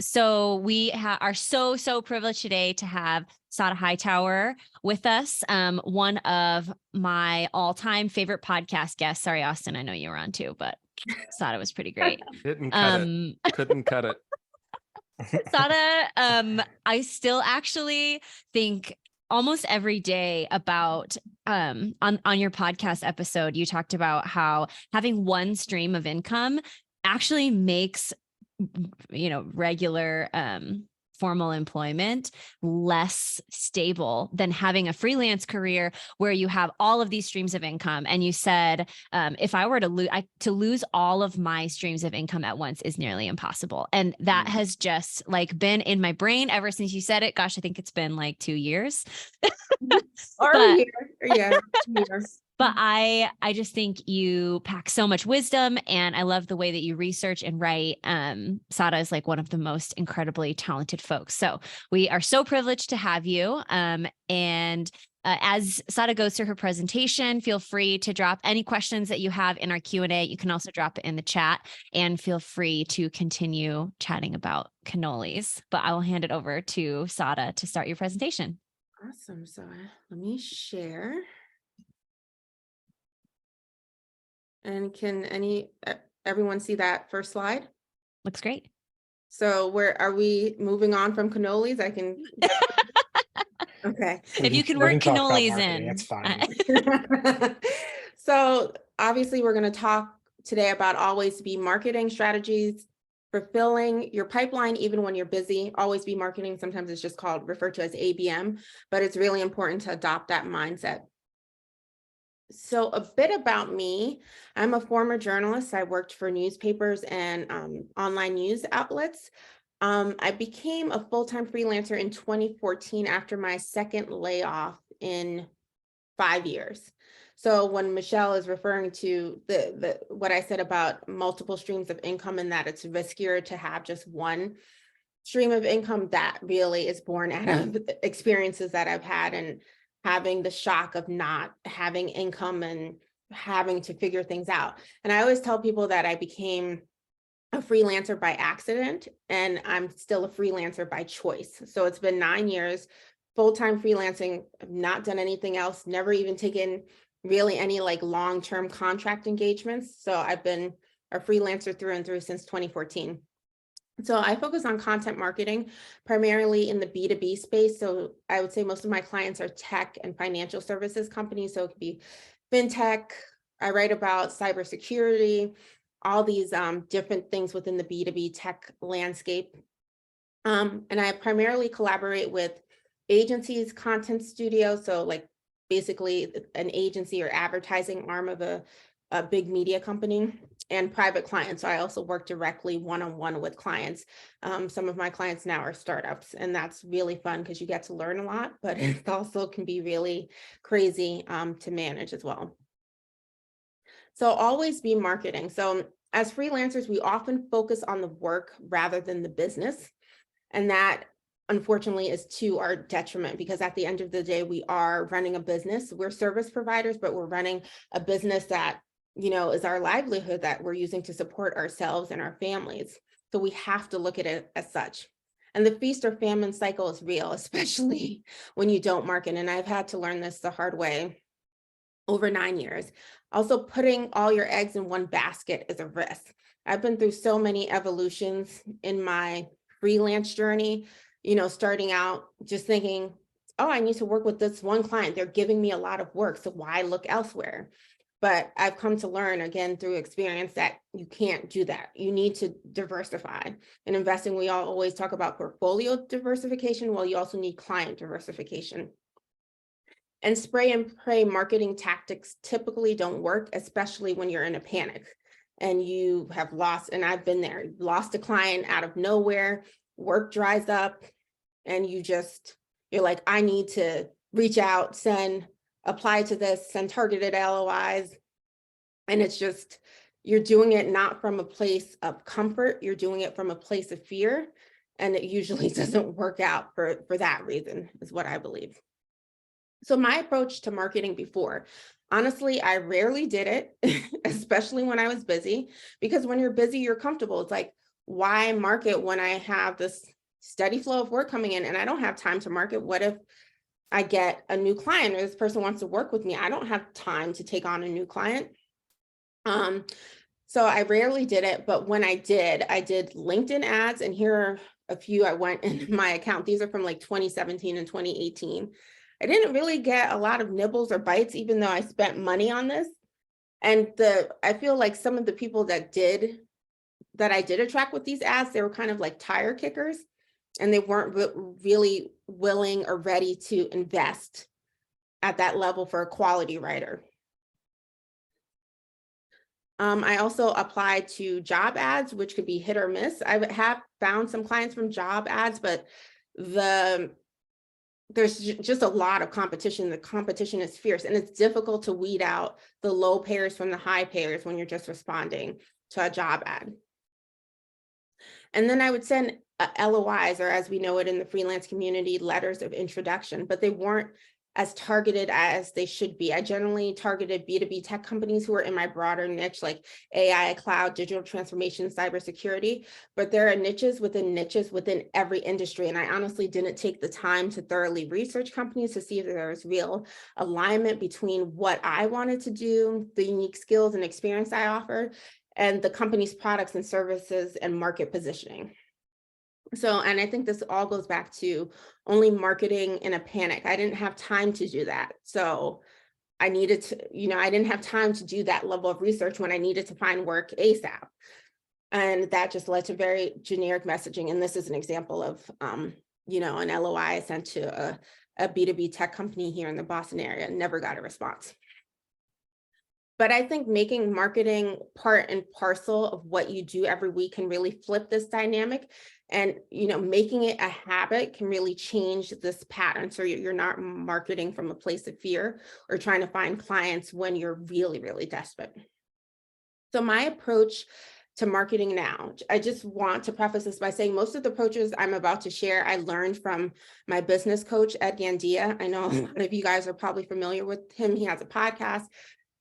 So we are so privileged today to have Satta Hightower with us, one of my all-time favorite podcast guests. Sorry, Austin, I know you were on too, but Satta was pretty great. Didn't cut it. Couldn't cut it. Satta, I still actually think almost every day about on your podcast episode, you talked about how having one stream of income actually makes regular formal employment less stable than having a freelance career where you have all of these streams of income. And you said, if I were to lose all of my streams of income at once is nearly impossible. And that has just like been in my brain ever since you said it. Gosh, I think it's been like 2 years. Or a year. Yeah, 2 years. But I just think you pack so much wisdom, and I love the way that you research and write. Satta is like one of the most incredibly talented folks. So we are so privileged to have you. As Satta goes through her presentation, feel free to drop any questions that you have in our Q&A. You can also drop it in the chat, and feel free to continue chatting about cannolis. But I will hand it over to Satta to start your presentation. Awesome. So let me share. And can everyone see that first slide? Looks great. So where are we moving on from cannolis? I can. Okay. If you can work cannolis in, it's fine. So obviously we're going to talk today about always be marketing strategies, fulfilling your pipeline, even when you're busy. Always be marketing. Sometimes it's just referred to as ABM, but it's really important to adopt that mindset. So a bit about me, I'm a former journalist. I worked for newspapers and online news outlets. I became a full-time freelancer in 2014 after my second layoff in 5 years. So when Michelle is referring to what I said about multiple streams of income and that it's riskier to have just one stream of income, that really is born out of experiences that I've had and having the shock of not having income and having to figure things out. And I always tell people that I became a freelancer by accident, and I'm still a freelancer by choice. So it's been 9 years, full-time freelancing. I've not done anything else, never even taken really any like long-term contract engagements. So I've been a freelancer through and through since 2014. So I focus on content marketing, primarily in the B2B space. So I would say most of my clients are tech and financial services companies. So it could be fintech. I write about cybersecurity, all these different things within the B2B tech landscape. And I primarily collaborate with agencies, content studios. So like basically an agency or advertising arm of a big media company, and private clients. So I also work directly one-on-one with clients. Some of my clients now are startups, and that's really fun because you get to learn a lot, but it also can be really crazy to manage as well. So always be marketing. So as freelancers, we often focus on the work rather than the business. And that unfortunately is to our detriment, because at the end of the day, we are running a business. We're service providers, but we're running a business that is our livelihood that we're using to support ourselves and our families. So we have to look at it as such. And the feast or famine cycle is real, especially when you don't market. And I've had to learn this the hard way over 9 years. Also, putting all your eggs in one basket is a risk. I've been through so many evolutions in my freelance journey, starting out just thinking, oh, I need to work with this one client. They're giving me a lot of work, so why look elsewhere? But I've come to learn, again, through experience, that you can't do that. You need to diversify. In investing, we always talk about portfolio diversification. Well, you also need client diversification. And spray and pray marketing tactics typically don't work, especially when you're in a panic and you have lost, and I've been there, lost a client out of nowhere, work dries up, and you're like, I need to reach out, apply to this, send targeted LOIs. And it's just, you're doing it not from a place of comfort, you're doing it from a place of fear. And it usually doesn't work out for that reason, is what I believe. So my approach to marketing before, honestly, I rarely did it, especially when I was busy, because when you're busy, you're comfortable. It's like, why market when I have this steady flow of work coming in and I don't have time to market? What if I get a new client or this person wants to work with me? I don't have time to take on a new client. So I rarely did it, but when I did LinkedIn ads, and here are a few I went in my account. These are from like 2017 and 2018. I didn't really get a lot of nibbles or bites, even though I spent money on this. And I feel like some of the people that I did attract with these ads, they were kind of like tire kickers, and they weren't really willing or ready to invest at that level for a quality writer. I also applied to job ads, which could be hit or miss. I have found some clients from job ads, but there's just a lot of competition. The competition is fierce, and it's difficult to weed out the low payers from the high payers when you're just responding to a job ad. And then I would send LOIs, or as we know it in the freelance community, letters of introduction, but they weren't as targeted as they should be. I generally targeted B2B tech companies who are in my broader niche, like AI, cloud, digital transformation, cybersecurity, but there are niches within every industry. And I honestly didn't take the time to thoroughly research companies to see if there was real alignment between what I wanted to do, the unique skills and experience I offered, and the company's products and services and market positioning. So, and I think this all goes back to only marketing in a panic. I didn't have time to do that. So I needed to, I didn't have time to do that level of research when I needed to find work ASAP. And that just led to very generic messaging. And this is an example of, an LOI I sent to a B2B tech company here in the Boston area, never got a response. But I think making marketing part and parcel of what you do every week can really flip this dynamic. And, making it a habit can really change this pattern. So you're not marketing from a place of fear or trying to find clients when you're really, really desperate. So my approach to marketing now, I just want to preface this by saying most of the approaches I'm about to share, I learned from my business coach, Ed Gandia. I know a lot of you guys are probably familiar with him. He has a podcast,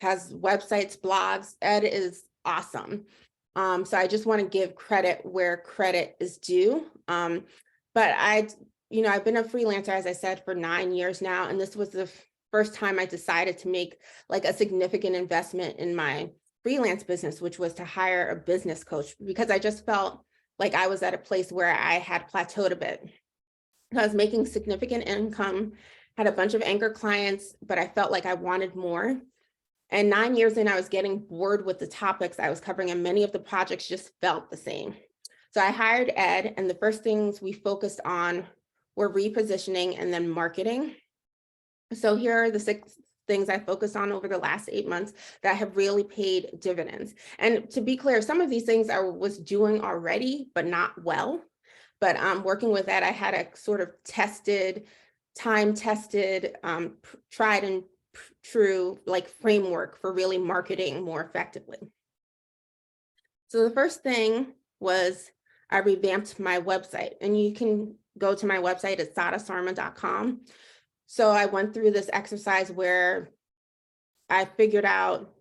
has websites, blogs. Ed is awesome. So I just want to give credit where credit is due. But I've been a freelancer, as I said, for 9 years now. And this was the first time I decided to make like a significant investment in my freelance business, which was to hire a business coach, because I just felt like I was at a place where I had plateaued a bit. I was making significant income, had a bunch of anchor clients, but I felt like I wanted more. And 9 years in, I was getting bored with the topics I was covering, and many of the projects just felt the same. So I hired Ed, and the first things we focused on were repositioning and then marketing. So here are the 6 things I focused on over the last 8 months that have really paid dividends. And to be clear, some of these things I was doing already, but not well. But working with Ed, I had a sort of time-tested, tried and true like framework for really marketing more effectively. So the first thing was I revamped my website, and you can go to my website at sattasarma.com. So I went through this exercise where I figured out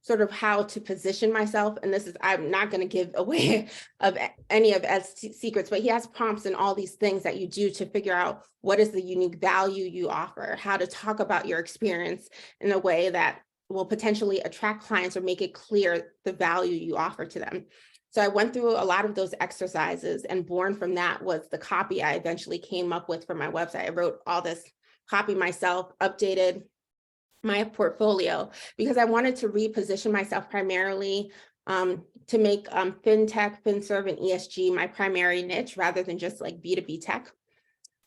sort of how to position myself. And this is, I'm not going to give away of any of Ed's secrets, but he has prompts and all these things that you do to figure out what is the unique value you offer, how to talk about your experience in a way that will potentially attract clients or make it clear the value you offer to them. So I went through a lot of those exercises, and born from that was the copy I eventually came up with for my website. I wrote all this copy myself, updated my portfolio, because I wanted to reposition myself primarily to make fintech, finserv, and ESG my primary niche rather than just like B2B tech.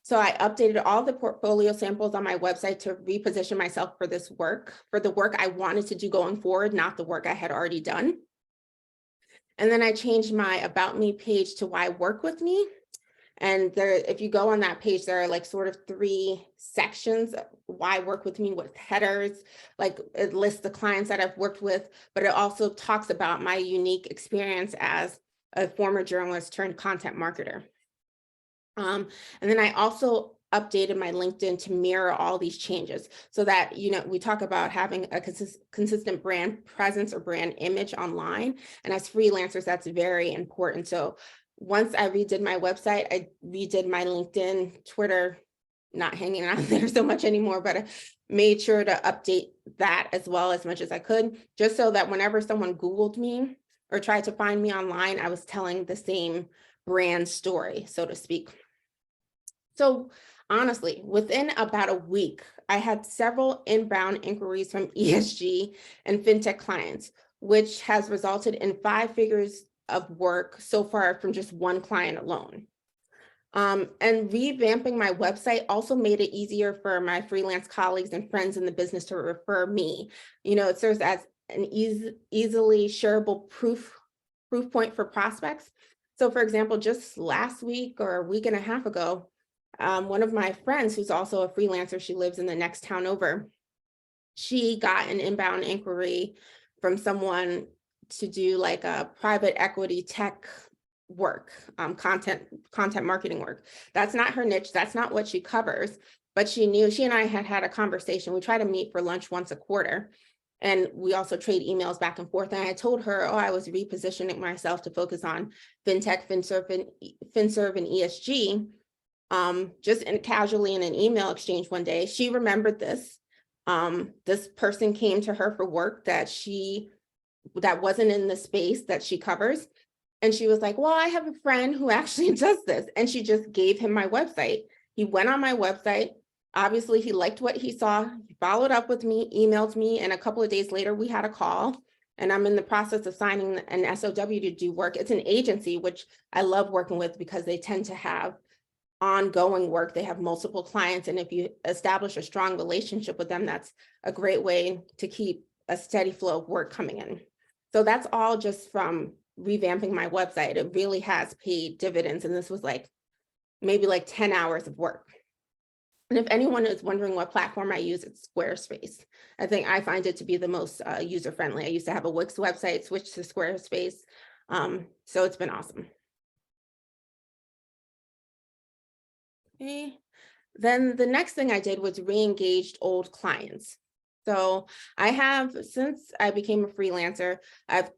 So I updated all the portfolio samples on my website to reposition myself for this work, for the work I wanted to do going forward, not the work I had already done. And then I changed my About Me page to Why Work With Me. And there, if you go on that page, there are like sort of 3 sections: why work with me, with headers, like it lists the clients that I've worked with, but it also talks about my unique experience as a former journalist turned content marketer. And then I also updated my LinkedIn to mirror all these changes so that, we talk about having a consistent brand presence or brand image online. And as freelancers, that's very important. So once I redid my website, I redid my LinkedIn, Twitter, not hanging out there so much anymore, but I made sure to update that as well as much as I could, just so that whenever someone Googled me or tried to find me online, I was telling the same brand story, so to speak. So honestly, within about a week, I had several inbound inquiries from ESG and fintech clients, which has resulted in 5 figures of work so far from just one client alone. And revamping my website also made it easier for my freelance colleagues and friends in the business to refer me. It serves as an easily shareable proof point for prospects. So for example, just last week or a week and a half ago, one of my friends who's also a freelancer, she lives in the next town over, she got an inbound inquiry from someone to do like a private equity tech work, content marketing work. That's not her niche. That's not what she covers, but she knew. She and I had a conversation. We try to meet for lunch once a quarter. And we also trade emails back and forth. And I told her, I was repositioning myself to focus on fintech, FinServe, and ESG. Just casually in an email exchange one day, she remembered this. This person came to her for work that wasn't in the space that she covers. And she was like, well, I have a friend who actually does this. And she just gave him my website. He went on my website. Obviously, he liked what he saw. He followed up with me, emailed me, and a couple of days later, we had a call. And I'm in the process of signing an SOW to do work. It's an agency, which I love working with because they tend to have ongoing work. They have multiple clients. And if you establish a strong relationship with them, that's a great way to keep a steady flow of work coming in. So that's all just from revamping my website. It really has paid dividends. And this was maybe 10 hours of work. And if anyone is wondering what platform I use, it's Squarespace. I find it to be the most user-friendly. I used to have a Wix website, switched to Squarespace. So it's been awesome. Okay. Then the next thing I did was re-engaged old clients. So since I became a freelancer, I've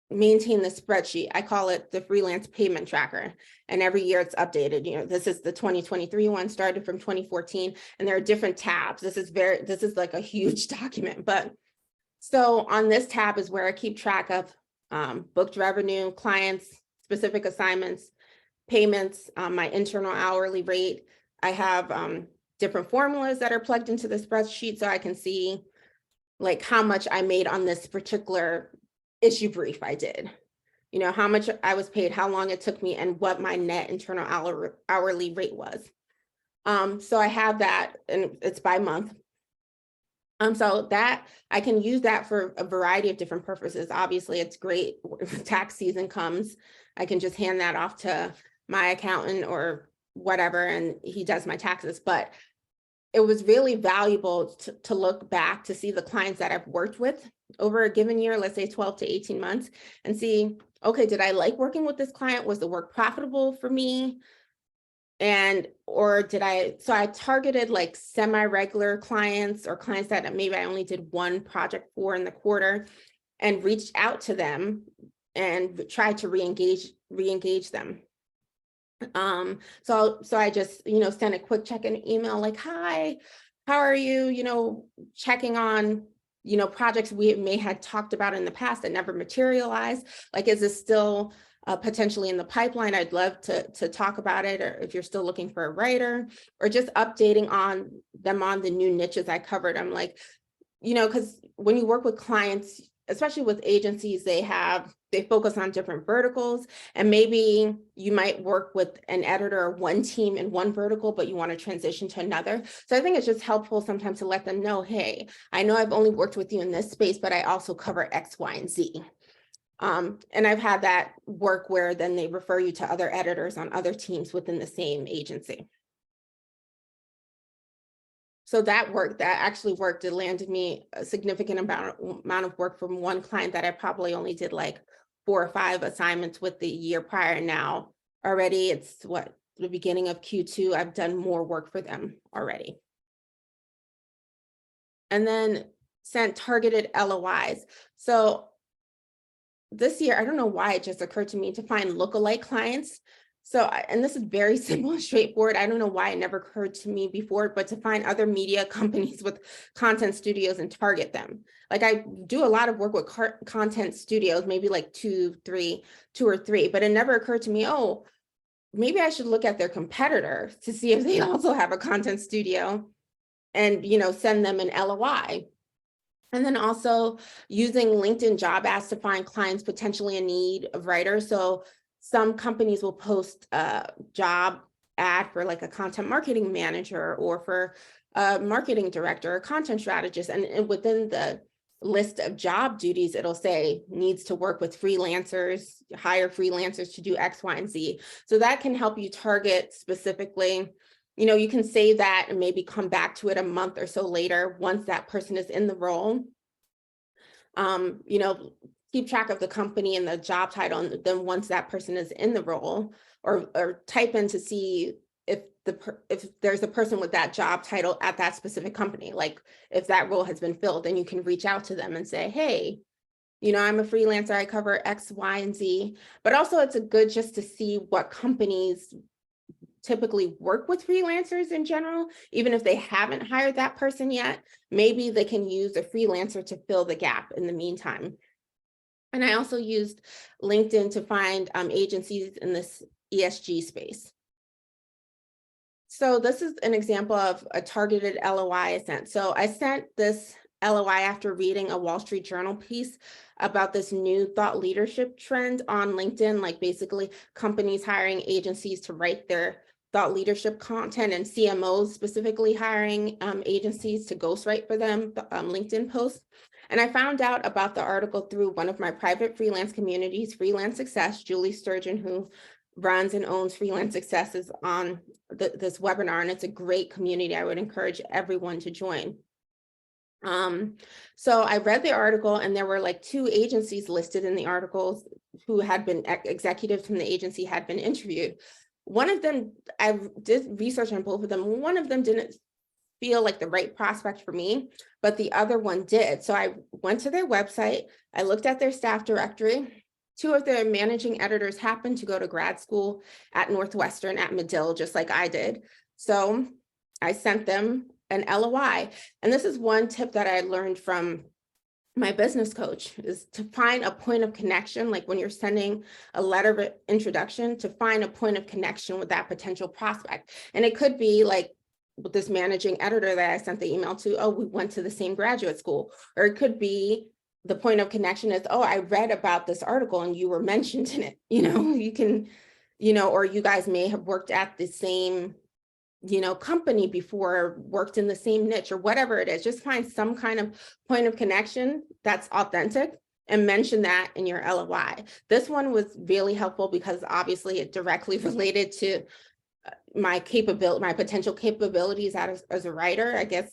maintain the spreadsheet. I call it the freelance payment tracker. And every year it's updated. This is the 2023 one, started from 2014, and there are different tabs. This is like a huge document. But so on this tab is where I keep track of booked revenue, clients, specific assignments, payments, my internal hourly rate. I have different formulas that are plugged into the spreadsheet so I can see how much I made on this particular issue brief I did, how much I was paid, how long it took me, and what my net internal hourly rate was. So I have that, and it's by month. So that I can use that for a variety of different purposes. Obviously, it's great. Tax season comes, I can just hand that off to my accountant or whatever, and he does my taxes. But it was really valuable to look back to see the clients that I've worked with over a given year, let's say 12 to 18 months, and see, okay, did I like working with this client? Was the work profitable for me? So I targeted semi-regular clients or clients that maybe I only did one project for in the quarter, and reached out to them and tried to re-engage them. So I just, sent a quick check-in email hi, how are you, checking on, projects we may had talked about in the past that never materialized. Is this still potentially in the pipeline? I'd love to talk about it, or if you're still looking for a writer, or just updating on them on the new niches I covered. I'm because when you work with clients, especially with agencies, they focus on different verticals, and maybe you might work with an editor or one team in one vertical, but you want to transition to another. So I think it's just helpful sometimes to let them know, hey, I know I've only worked with you in this space, but I also cover X, Y, and Z. And I've had that work where then they refer you to other editors on other teams within the same agency. So that actually worked. It landed me a significant amount of work from one client that I probably only did 4 or 5 assignments with the year prior. Now already it's the beginning of Q2, I've done more work for them already. And then sent targeted LOIs. So this year, I don't know why it just occurred to me to find lookalike clients. So, and this is very simple and straightforward. I don't know why it never occurred to me before, but to find other media companies with content studios and target them. Like I do a lot of work with content studios, maybe like two or three, but it never occurred to me, oh, maybe I should look at their competitor to see if they also have a content studio and, send them an LOI. And then also using LinkedIn job ads to find clients potentially in need of writers. So some companies will post a job ad for like a content marketing manager or for a marketing director or content strategist. And within the list of job duties, it'll say needs to work with freelancers, hire freelancers to do X, Y, and Z. So that can help you target specifically. You can save that and maybe come back to it a month or so later once that person is in the role. Keep track of the company and the job title, and then once that person is in the role, or type in to see if there's a person with that job title at that specific company. Like if that role has been filled, then you can reach out to them and say, hey, I'm a freelancer, I cover X, Y, and Z. But also it's a good just to see what companies typically work with freelancers in general, even if they haven't hired that person yet. Maybe they can use a freelancer to fill the gap in the meantime. And I also used LinkedIn to find agencies in this ESG space. So this is an example of a targeted LOI I sent. So I sent this LOI after reading a Wall Street Journal piece about this new thought leadership trend on LinkedIn, like basically companies hiring agencies to write their thought leadership content, and CMOs specifically hiring agencies to ghostwrite for them LinkedIn posts. And I found out about the article through one of my private freelance communities, Freelance Success. Julie Sturgeon, who runs and owns Freelance Success, is on this webinar, and it's a great community. I would encourage everyone to join. So I read the article, and there were like 2 agencies listed in the articles who had been executives from the agency had been interviewed. One of them, I did research on both of them. One of them didn't feel like the right prospect for me, but the other one did. So I went to their website, I looked at their staff directory. 2 of their managing editors happened to go to grad school at Northwestern at Medill, just like I did. So I sent them an LOI. And this is one tip that I learned from my business coach, is to find a point of connection. Like when you're sending a letter of introduction, to find a point of connection with that potential prospect. And it could be like with this managing editor that I sent the email to, oh, we went to the same graduate school. Or it could be the point of connection is, oh, I read about this article and you were mentioned in it. You can, or you guys may have worked at the same company before, worked in the same niche, or whatever it is. Just find some kind of point of connection that's authentic and mention that in your LOI. This one was really helpful because obviously it directly related to my potential capabilities as a writer. I guess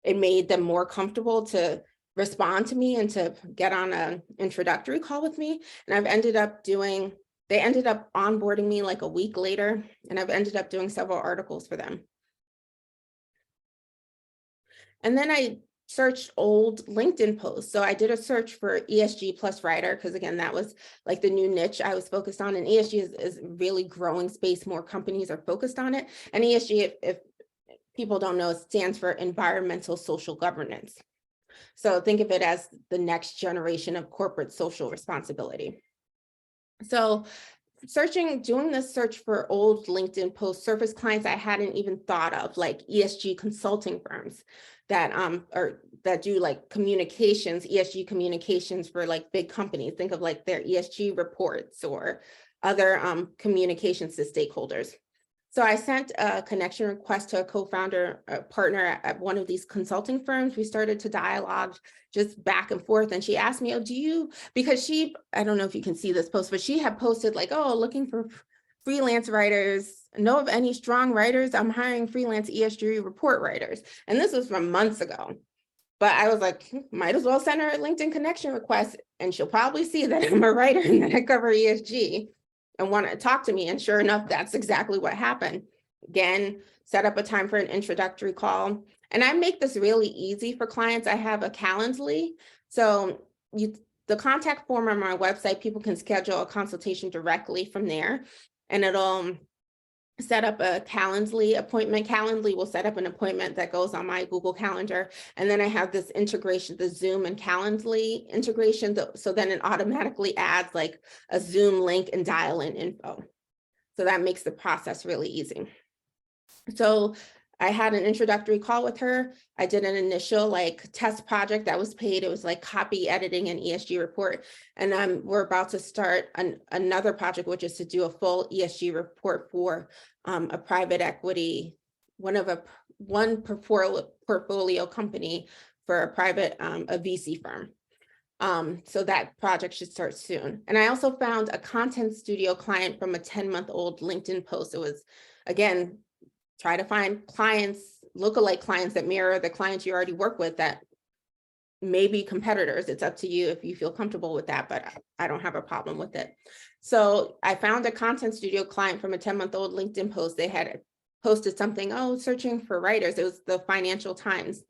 it made them more comfortable to respond to me and to get on an introductory call with me. And they ended up onboarding me like a week later, and I've ended up doing several articles for them. And then I searched old LinkedIn posts. So I did a search for ESG plus writer, because again, that was like the new niche I was focused on. And ESG is really growing space. More companies are focused on it. And ESG, if people don't know, it stands for environmental social governance. So think of it as the next generation of corporate social responsibility. So doing this search for old LinkedIn posts surface clients I hadn't even thought of, like ESG consulting firms that do like communications, ESG communications for like big companies. Think of like their ESG reports or other communications to stakeholders. So I sent a connection request to a co-founder, a partner at one of these consulting firms. We started to dialogue just back and forth. And she asked me, oh, because I don't know if you can see this post, but she had posted like, oh, looking for freelance writers, know of any strong writers? I'm hiring freelance ESG report writers. And this was from months ago. But I was like, might as well send her a LinkedIn connection request, and she'll probably see that I'm a writer and that I cover ESG and want to talk to me. And sure enough, that's exactly what happened. Again, set up a time for an introductory call. And I make this really easy for clients. I have a Calendly. So the contact form on my website, people can schedule a consultation directly from there, and it'll set up a Calendly appointment. Calendly will set up an appointment that goes on my Google Calendar. And then I have this integration, the Zoom and Calendly integration. So then it automatically adds like a Zoom link and dial-in info. So that makes the process really easy. So I had an introductory call with her. I did an initial like test project that was paid. It was like copy editing an ESG report. And we're about to start another project, which is to do a full ESG report for a private equity, one portfolio company for a private, a VC firm. So that project should start soon. And I also found a content studio client from a 10-month-old LinkedIn post. It was, again, try to find clients, lookalike clients that mirror the clients you already work with that may be competitors. It's up to you if you feel comfortable with that, but I don't have a problem with it. So I found a content studio client from a 10-month-old LinkedIn post. They had posted something, searching for writers. It was the Financial Times.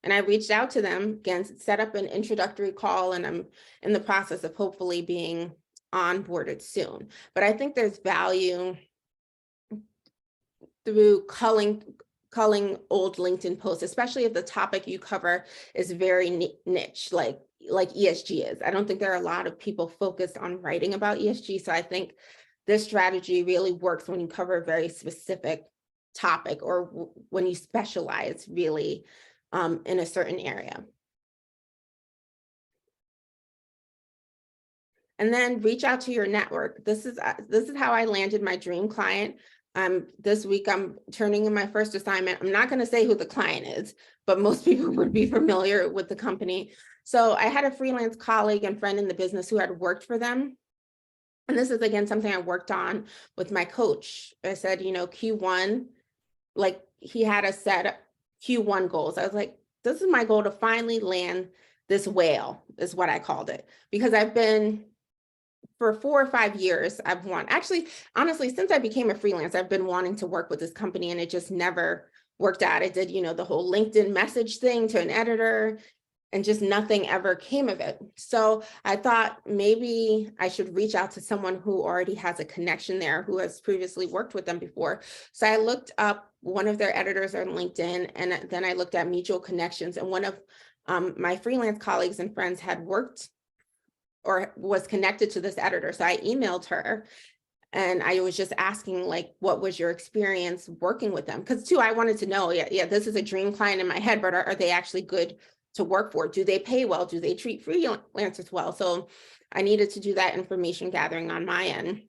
And I reached out to them, again, set up an introductory call, and I'm in the process of hopefully being onboarded soon. But I think there's value through culling old LinkedIn posts, especially if the topic you cover is very niche, like ESG is. I don't think there are a lot of people focused on writing about ESG. So I think this strategy really works when you cover a very specific topic or when you specialize really in a certain area. And then reach out to your network. This is how I landed my dream client. This week, I'm turning in my first assignment. I'm not going to say who the client is, but most people would be familiar with the company. So I had a freelance colleague and friend in the business who had worked for them. And this is, again, something I worked on with my coach. I said, Q1, like he had a set Q1 goals. I was like, this is my goal to finally land this whale, is what I called it. Because I've been, for 4 or 5 years, I've honestly, since I became a freelance, I've been wanting to work with this company, and it just never worked out. I did, the whole LinkedIn message thing to an editor, and just nothing ever came of it. So I thought maybe I should reach out to someone who already has a connection there, who has previously worked with them before. So I looked up one of their editors on LinkedIn, and then I looked at mutual connections, and one of my freelance colleagues and friends had worked or was connected to this editor. So I emailed her, and I was just asking, like, what was your experience working with them? Because too, I wanted to know, this is a dream client in my head, but are they actually good to work for? Do they pay well? Do they treat freelancers well? So I needed to do that information gathering on my end.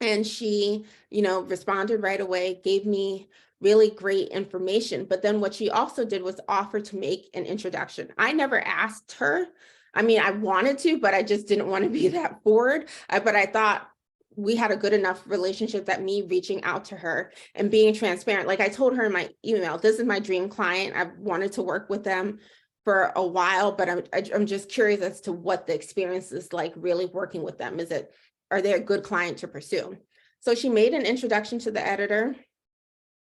And she, responded right away, gave me really great information. But then what she also did was offer to make an introduction. I never asked her. I mean, I wanted to, but I just didn't want to be that forward. But I thought we had a good enough relationship that me reaching out to her and being transparent, like I told her in my email, this is my dream client. I've wanted to work with them for a while, but I'm just curious as to what the experience is like really working with them. Are they a good client to pursue? So she made an introduction to the editor.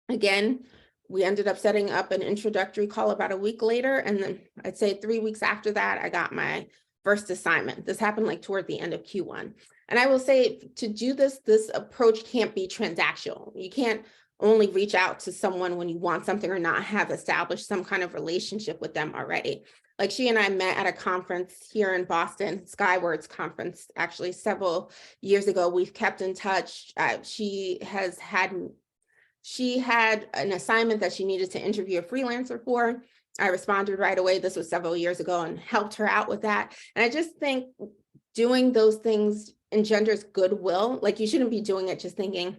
Again, we ended up setting up an introductory call about a week later. And then I'd say 3 weeks after that, I got my first assignment. This happened like toward the end of Q1. And I will say, to do this approach can't be transactional. You can't only reach out to someone when you want something or not have established some kind of relationship with them already. Like she and I met at a conference here in Boston, Skywords conference, actually several years ago. We've kept in touch. She had an assignment that she needed to interview a freelancer for. I responded right away. This was several years ago, and helped her out with that. And I just think doing those things engenders goodwill. Like you shouldn't be doing it just thinking,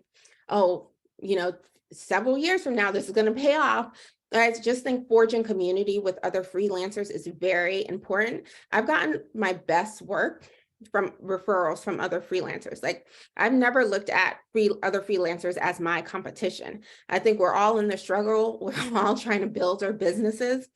several years from now, this is going to pay off. I just think forging community with other freelancers is very important. I've gotten my best work from referrals from other freelancers. Like I've never looked at other freelancers as my competition. I think we're all in the struggle. We're all trying to build our businesses.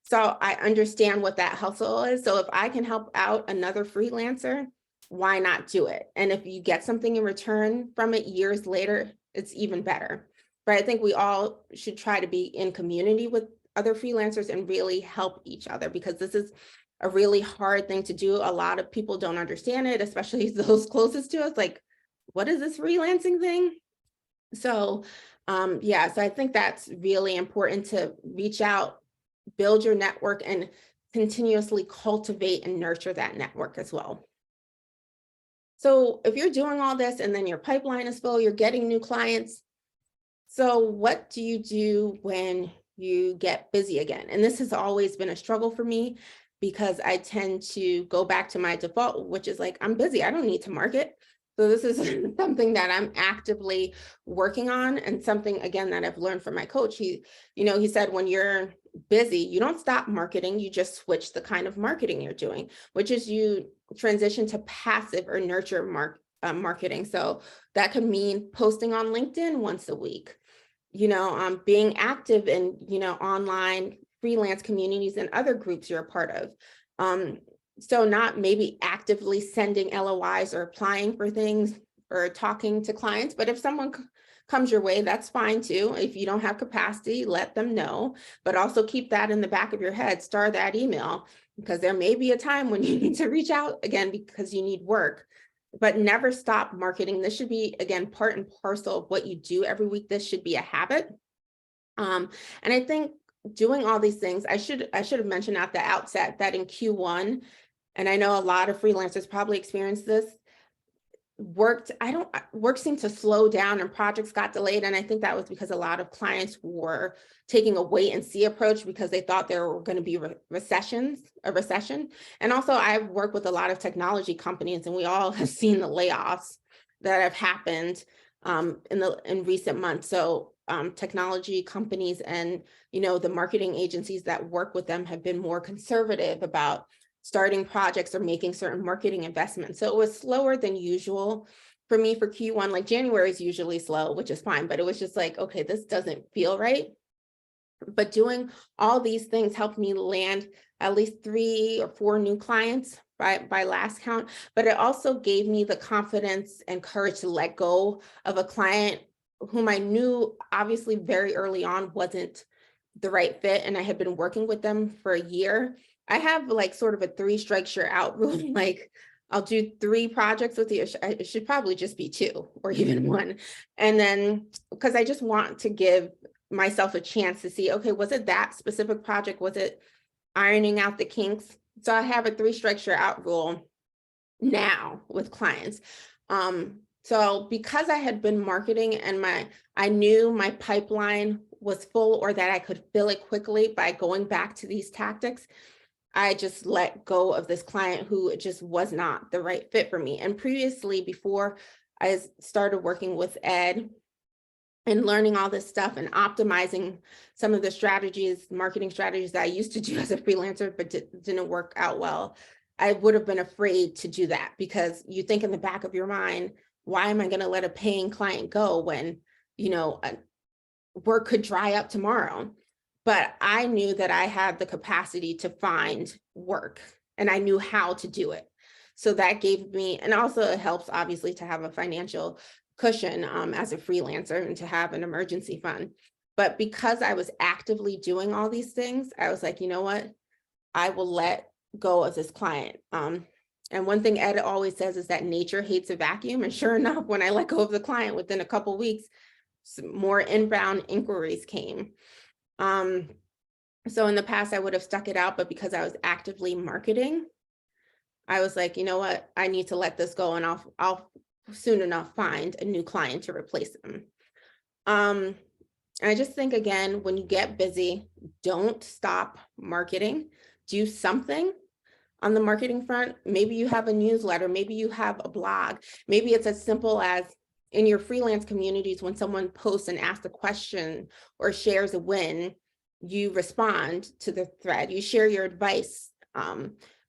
So I understand what that hustle is. So if I can help out another freelancer, why not do it? And if you get something in return from it years later, it's even better. But I think we all should try to be in community with other freelancers and really help each other, because this is a really hard thing to do. A lot of people don't understand it, especially those closest to us. Like, what is this freelancing thing? So yeah, so I think that's really important to reach out, build your network, and continuously cultivate and nurture that network as well. So if you're doing all this and then your pipeline is full, you're getting new clients. So what do you do when you get busy again? And this has always been a struggle for me because I tend to go back to my default, which is like, I'm busy, I don't need to market. So this is something that I'm actively working on, and something, again, that I've learned from my coach. He said, when you're busy, you don't stop marketing, you just switch the kind of marketing you're doing, which is you transition to passive or nurture marketing. So that could mean posting on LinkedIn once a week, being active in, online freelance communities and other groups you're a part of. So not maybe actively sending LOIs or applying for things or talking to clients, but if someone comes your way, that's fine too. If you don't have capacity, let them know, but also keep that in the back of your head, star that email, because there may be a time when you need to reach out again because you need work, but never stop marketing. This should be, again, part and parcel of what you do every week. This should be a habit. And I think doing all these things, I should have mentioned at the outset that in Q1, and I know a lot of freelancers probably experienced this, work seemed to slow down and projects got delayed. And I think that was because a lot of clients were taking a wait and see approach because they thought there were going to be a recession. And also I work with a lot the companies, and we all have seen the layoffs that have happened in recent months. So technology companies and, the marketing agencies that work with them have been more conservative about starting projects or making certain marketing investments. So it was slower than usual for me for Q1. Like January is usually slow, which is fine, but it was just like, okay, this doesn't feel right. But doing all these things helped me land at least 3 or 4 new clients by last count. But it also gave me the confidence and courage to let go of a client whom I knew obviously very early on wasn't the right fit. And I had been working with them for a year. I have like sort of a 3 strikes you're out rule. Like I'll do 3 projects with you. It should probably just be 2 or even 1. And then, because I just want to give myself a chance to see, okay, was it that specific project? Was it ironing out the kinks? So I have a 3 strikes you're out rule now with clients. So because I had been marketing and I knew my pipeline was full, or that I could fill it quickly by going back to these tactics, I just let go of this client who just was not the right fit for me. And previously, before I started working with Ed and learning all this stuff and optimizing some of the marketing strategies that I used to do as a freelancer, but didn't work out well, I would have been afraid to do that, because you think in the back of your mind, why am I going to let a paying client go when, work could dry up tomorrow? But I knew that I had the capacity to find work, and I knew how to do it. So that gave me, and also it helps obviously to have a financial cushion as a freelancer and to have an emergency fund. But because I was actively doing all these things, I was like, you know what, I will let go of this client. And one thing Ed always says is that nature hates a vacuum. And sure enough, when I let go of the client, within a couple of weeks, some more inbound inquiries came. So in the past, I would have stuck it out, but because I was actively marketing, I was like, you know what, I need to let this go, and I'll soon enough find a new client to replace them. And I just think, again, when you get busy, don't stop marketing. Do something on the marketing front. Maybe you have a newsletter, maybe you have a blog, maybe it's as simple as in your freelance communities, when someone posts and asks a question or shares a win, you respond to the thread, you share your advice,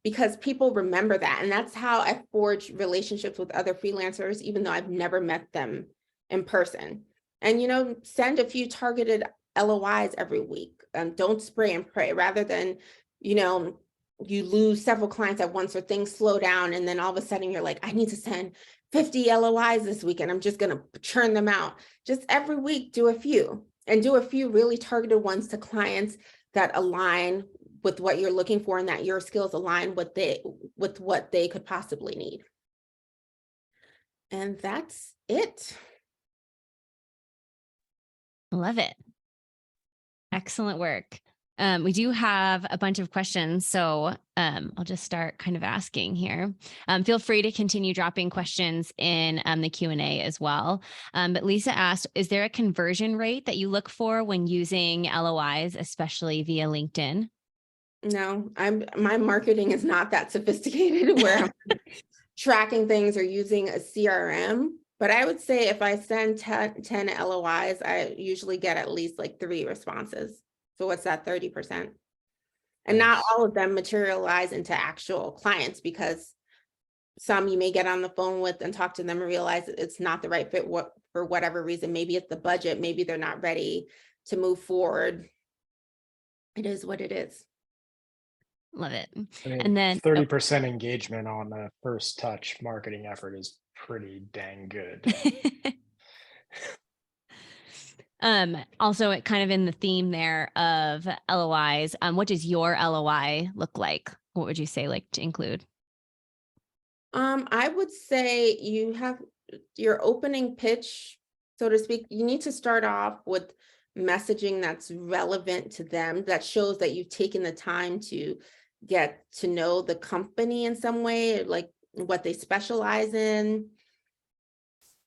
because people remember that. And that's how I forge relationships with other freelancers, even though I've never met them in person. And, send a few targeted LOIs every week. Don't spray and pray, rather than, you lose several clients at once or things slow down. And then all of a sudden you're like, I need to send 50 LOIs this week and I'm just going to churn them out. Just every week, do a few, and do a few really targeted ones to clients that align with what you're looking for and that your skills align with what they could possibly need. And that's it. Love it. Excellent work. We do have a bunch of questions, so I'll just start kind of asking here. Feel free to continue dropping questions in the Q&A as well. But Lisa asked, is there a conversion rate that you look for when using LOIs, especially via LinkedIn? No, my marketing is not that sophisticated where I'm tracking things or using a CRM. But I would say if I send 10 LOIs, I usually get at least like 3 responses. So what's that, 30%? And not all of them materialize into actual clients, because some you may get on the phone with and talk to them and realize it's not the right fit for whatever reason. Maybe it's the budget, maybe they're not ready to move forward. It is what it is. Love it. I mean, And then 30% engagement on a first touch marketing effort is pretty dang good. Also, it kind of in the theme there of LOIs. What does your LOI look like? What would you say like to include? I would say you have your opening pitch, so to speak. You need to start off with messaging that's relevant to them, that shows that you've taken the time to get to know the company in some way, like what they specialize in.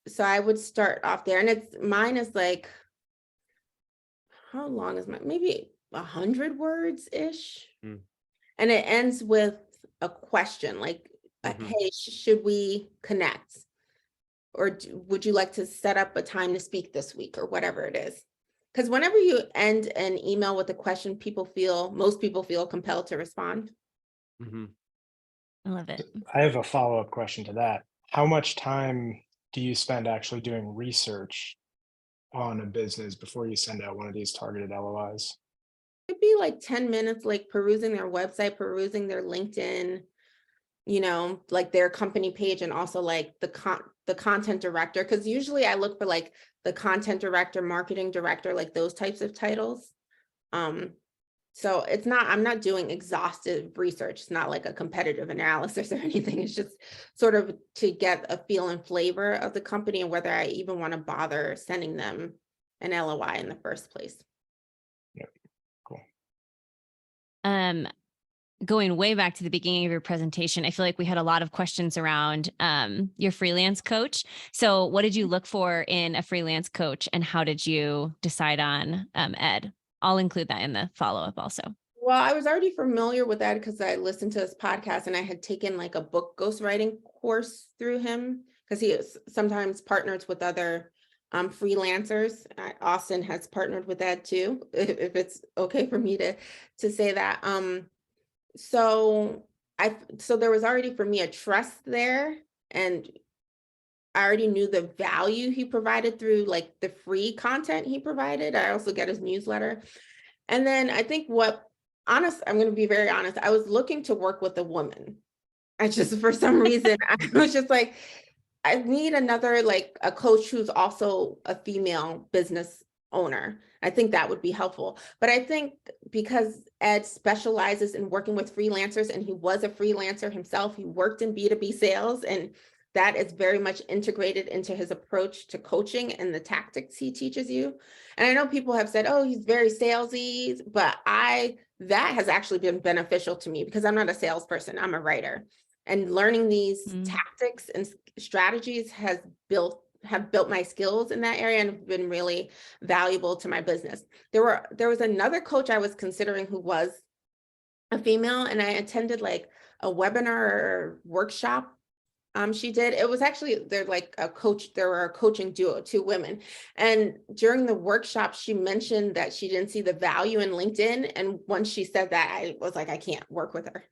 So I would start off there, and mine is like, how long is mine? Maybe 100 words ish. Mm. And it ends with a question like, hey, should we connect? Or would you like to set up a time to speak this week, or whatever it is? Because whenever you end an email with a question, most people feel compelled to respond. I love it. I have a follow-up question to that. How much time do you spend actually doing research on a business before you send out one of these targeted LOIs? It'd be like 10 minutes, like perusing their website, perusing their LinkedIn, like their company page, and also like the content director. Because usually I look for like the content director, marketing director, like those types of titles. So I'm not doing exhaustive research. It's not like a competitive analysis or anything. It's just sort of to get a feel and flavor of the company and whether I even want to bother sending them an LOI in the first place. Yep. Cool. Going way back to the beginning of your presentation, I feel like we had a lot of questions around your freelance coach. So what did you look for in a freelance coach, and how did you decide on Ed? I'll include that in the follow-up also. Well, I was already familiar with Ed because I listened to his podcast, and I had taken like a book ghostwriting course through him, because he sometimes partners with other freelancers. Austin has partnered with Ed too, if it's okay for me to say that. So there was already for me a trust there, and I already knew the value he provided through like the free content he provided. I also get his newsletter. And then I think I'm going to be very honest, I was looking to work with a woman. I just, for some reason, I was just like, I need another, like a coach who's also a female business owner. I think that would be helpful. But I think because Ed specializes in working with freelancers, and he was a freelancer himself, he worked in B2B sales, and that is very much integrated into his approach to coaching and the tactics he teaches you. And I know people have said, oh, he's very salesy, but that has actually been beneficial to me because I'm not a salesperson, I'm a writer. And learning these tactics and strategies have built my skills in that area and have been really valuable to my business. There was another coach I was considering who was a female, and I attended like a webinar or workshop she did. It was actually, they were a coaching duo, 2 women. And during the workshop, she mentioned that she didn't see the value in LinkedIn. And once she said that, I was like, I can't work with her.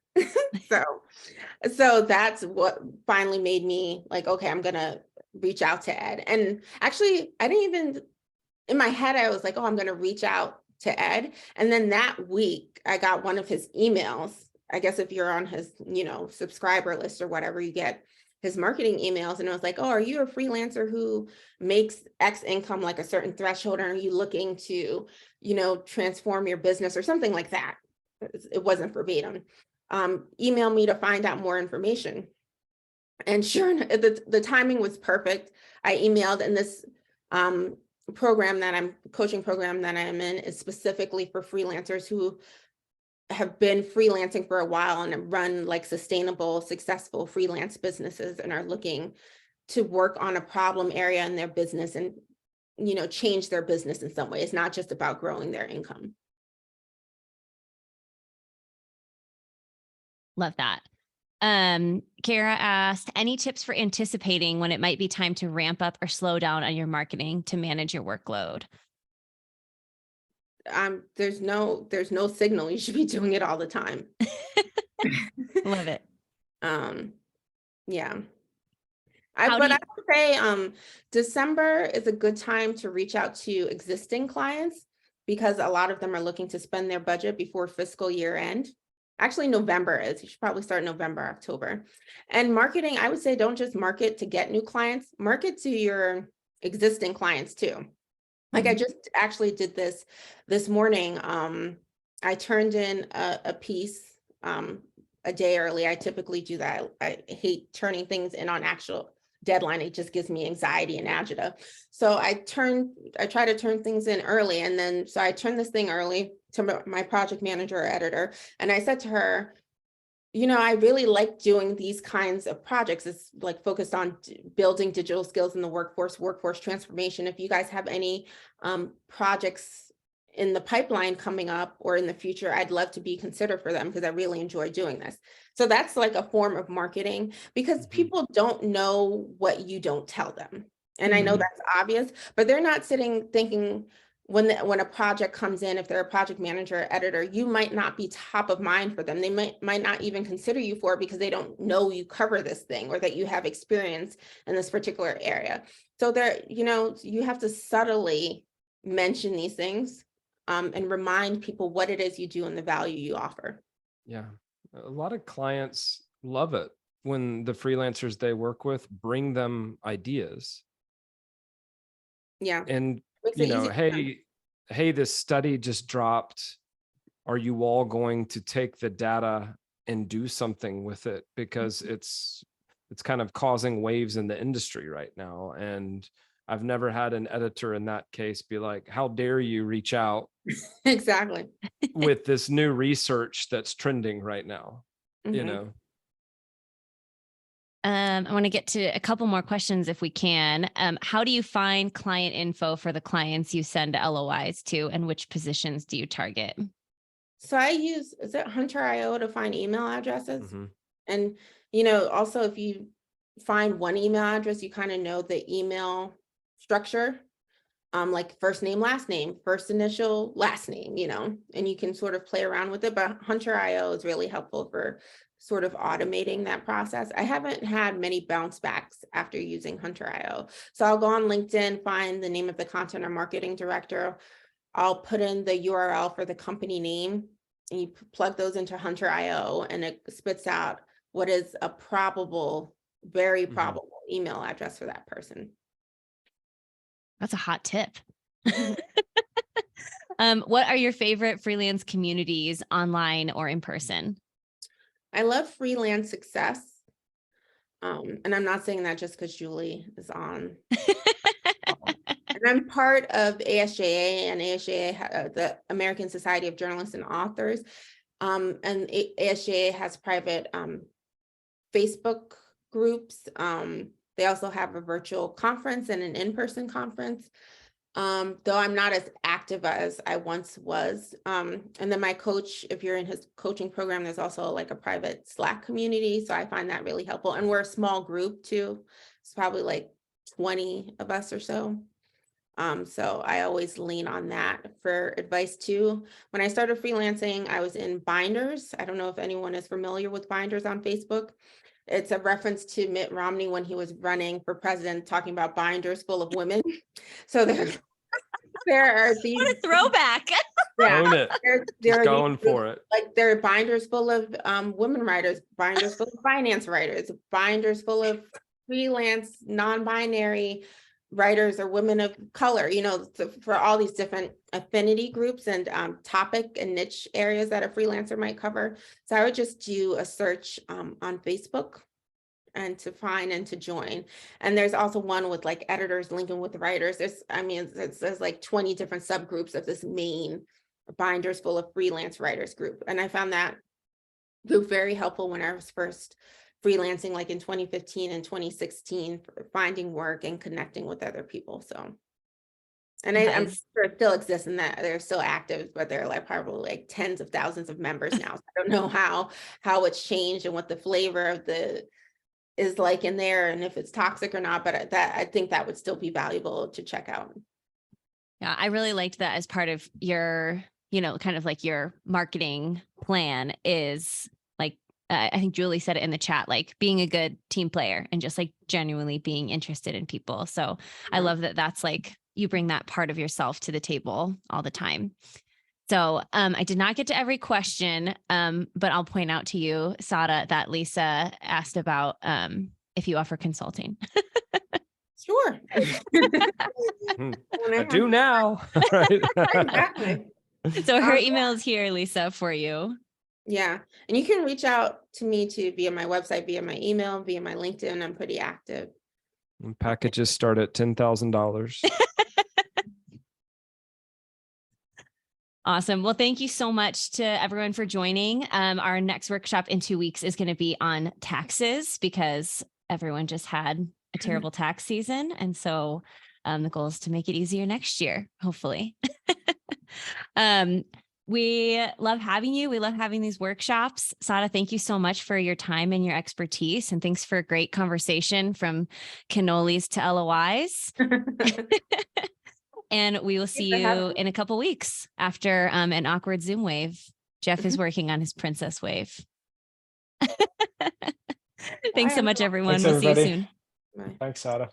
So that's what finally made me like, okay, I'm going to reach out to Ed. And actually, I didn't even, in my head, I was like, oh, I'm going to reach out to Ed. And then that week, I got one of his emails. I guess if you're on his, subscriber list or whatever, you get his marketing emails. And I was like, oh, are you a freelancer who makes X income, like a certain threshold? Or are you looking to, transform your business or something like that? it wasn't verbatim, email me to find out more information. And sure enough, the timing was perfect. I emailed, and this coaching program that I'm in is specifically for freelancers who have been freelancing for a while and run like sustainable, successful freelance businesses and are looking to work on a problem area in their business and, change their business in some way. It's not just about growing their income. Love that. Kara asked, any tips for anticipating when it might be time to ramp up or slow down on your marketing to manage your workload? There's no signal. You should be doing it all the time. Love it. Yeah. I would say December is a good time to reach out to existing clients because a lot of them are looking to spend their budget before fiscal year end. Actually, November is. You should probably start November, October. And marketing, I would say don't just market to get new clients, market to your existing clients too. Like I just actually did this morning. I turned in a piece a day early. I typically do that. I hate turning things in on actual deadline. It just gives me anxiety and agita. So I try to turn things in early. And then, so I turned this thing early to my project manager or editor. And I said to her, I really like doing these kinds of projects. It's like focused on building digital skills in the workforce transformation. If you guys have any projects in the pipeline coming up or in the future, I'd love to be considered for them because I really enjoy doing this. So that's like a form of marketing because people don't know what you don't tell them. And I know that's obvious, but they're not sitting thinking when a project comes in, if they're a project manager or editor, you might not be top of mind for them. They might not even consider you for it because they don't know you cover this thing or that you have experience in this particular area. So you have to subtly mention these things and remind people what it is you do and the value you offer. Yeah. A lot of clients love it when the freelancers they work with bring them ideas. Yeah. And, hey, this study just dropped. Are you all going to take the data and do something with it? Because it's kind of causing waves in the industry right now. And I've never had an editor in that case be like, how dare you reach out exactly with this new research that's trending right now, I want to get to a couple more questions if we can. How do you find client info for the clients you send LOIs to, and which positions do you target? So I use, is it Hunter.io to find email addresses? And, also if you find one email address, you kind of know the email structure, like first name, first initial, last name, and you can sort of play around with it. But Hunter.io is really helpful for sort of automating that process. I haven't had many bounce backs after using Hunter.io. So I'll go on LinkedIn, find the name of the content or marketing director. I'll put in the URL for the company name and you plug those into Hunter.io and it spits out what is a very probable email address for that person. That's a hot tip. What are your favorite freelance communities online or in person? I love Freelance Success. And I'm not saying that just because Julie is on. And I'm part of ASJA, and ASJA, the American Society of Journalists and Authors. And ASJA has private Facebook groups. They also have a virtual conference and an in-person conference. Though I'm not as active as I once was. And then my coach, if you're in his coaching program, there's also like a private Slack community. So I find that really helpful. And we're a small group too. It's probably like 20 of us or so. So I always lean on that for advice too. When I started freelancing, I was in Binders. I don't know if anyone is familiar with Binders on Facebook. It's a reference to Mitt Romney when he was running for president, talking about binders full of women. So there are these. What a throwback. Yeah, own it. They're going for it. Like there are binders full of women writers, binders full of finance writers, binders full of freelance, non-binary writers or women of color, for all these different affinity groups and topic and niche areas that a freelancer might cover. So I would just do a search on Facebook and to find and to join. And there's also one with like editors linking with writers. There's like 20 different subgroups of this main binders full of freelance writers group. And I found that group very helpful when I was first freelancing, like in 2015 and 2016, for finding work and connecting with other people. So, and I'm sure it still exists in that they're still active, but they're like probably like tens of thousands of members now. So I don't know how it's changed and what the flavor of the is like in there and if it's toxic or not, but I think that would still be valuable to check out. Yeah, I really liked that as part of your, kind of like your marketing plan is like, I think Julie said it in the chat, like being a good team player and just like genuinely being interested in people. So I love that that's like, you bring that part of yourself to the table all the time. So I did not get to every question, but I'll point out to you, Satta, that Lisa asked about if you offer consulting. Sure. I do now. Right. Exactly. So her email is here, Lisa, for you. Yeah. And you can reach out to me too via my website, via my email, via my LinkedIn. I'm pretty active. And packages start at $10,000. Awesome. Well, thank you so much to everyone for joining. Our next workshop in 2 weeks is going to be on taxes because everyone just had a terrible tax season. And so the goal is to make it easier next year, hopefully. We love having you. We love having these workshops. Satta, thank you so much for your time and your expertise. And thanks for a great conversation from cannolis to LOIs. And we will see you in a couple weeks after an awkward Zoom wave. Jeff is working on his princess wave. Thanks so much, everyone. Thanks, we'll everybody. see you soon. Bye. Thanks, Satta.